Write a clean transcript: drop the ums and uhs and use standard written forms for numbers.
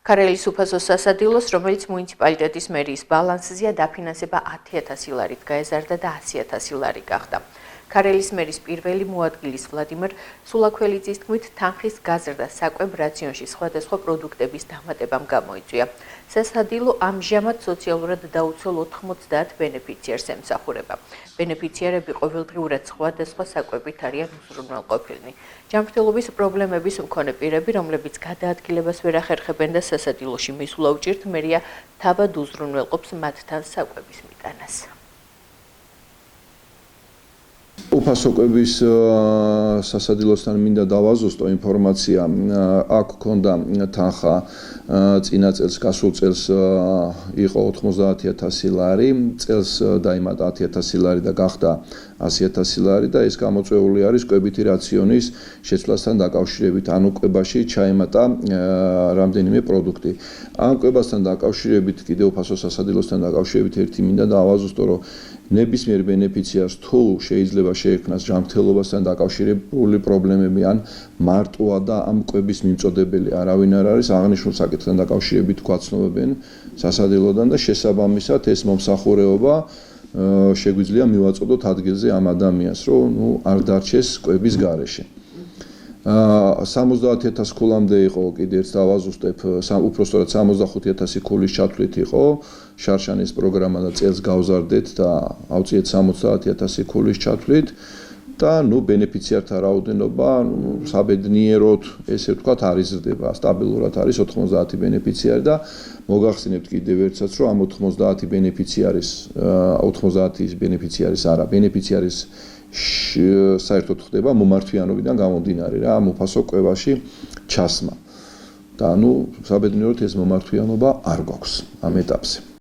ქარელის უფასო სასადილოს, რომელიც მუნიციპალიტეტის მერიის ბალანსზეა დაფინანსება 10,000 ლარით გაეზარდა და 100,000 ლარი გახდა. ქარელის მერის პირველი მოადგილის ვლადიმერ სულაქველიძის თქმით, თანხის გაზრდა საკვებ რაციონში სხვადასხვა პროდუქტების დამატებამ გამოიწვია. სასადილო ამჟამად სოციალურად დაუცველ 90 ბენეფიციარს ემსახურება. ბენეფიციარები ყოველდღიურად სხვადასხვა საკვებით არიან უზრუნველყოფილნი. ჯანმრთელობის პრობლემების მქონე პირები, რომლებიც გადაადგილებას ვერ ახერხებენ და სასადილოში მისვლა უჭირთ, მერია თავად უზრუნველყოფს მათთან საკვების მიტანას. უფასო კვების სასადილოსთან მინდა დავაზუსტო ინფორმაცია. აქ ქონდა თანხა წინა წელს, გასულ წელს იყო 90,000 ლარი, წელს დაიმატა 10,000 ლარი და გახდა 100,000 ლარი და ეს გამოწვეული არის კვებითი რაციონის შეცვლასთან დაკავშირებით. ანუ კვებაში ჩაემატა რამდენიმე პროდუქტი. ამ კვებასთან დაკავშირებით, კიდე უფასო სასადილოსთან დაკავშირებით ერთი მინდა დავაზუსტო, რომ ნებისმიერ ბენეფიციარს თუ შეიძლება შეექმნას ჯანმრთელობასთან დაკავშირებული პრობლემები ან მარტოა და ამ კვების მიმწოდებელი არავინ არ არის, აღნიშნულ საკითხთან დაკავშირებით გვაცნობებენ სასადილოდან და შესაბამისად ეს მომსახურეობა შეგვიძლია მივაწოდოთ ადგილზე ამ ადამიანს, რომ არ დარჩეს კვების გარეშე. 70,000 ქულამდე იყო, კიდე ერთ დავაზუსტებ, უпростоრად 65,000 ქულის ჩათვლით იყო შარშანის პროგრამა და წელს გავზარდეთ და ავწიეთ 70,000 ქულის ჩათვლით და ბენეფიციართა რაოდენობა საბედნიეროდ, ესე ვთქვათ, არ იზრდება, სტაბილურად არის 90 ბენეფიციარი და მოგახსენებთ კიდევ ერთსაც, რომ ამ 90 ბენეფიციარის არა, ბენეფიციარის საერთოდ ხდება მომართვიანობიდან გამომდინარე რა, ამ უფასო კვებაში ჩასმა. და საბედნიეროდ ეს მომართვიანობა არ გვაქვს ამ ეტაპზე.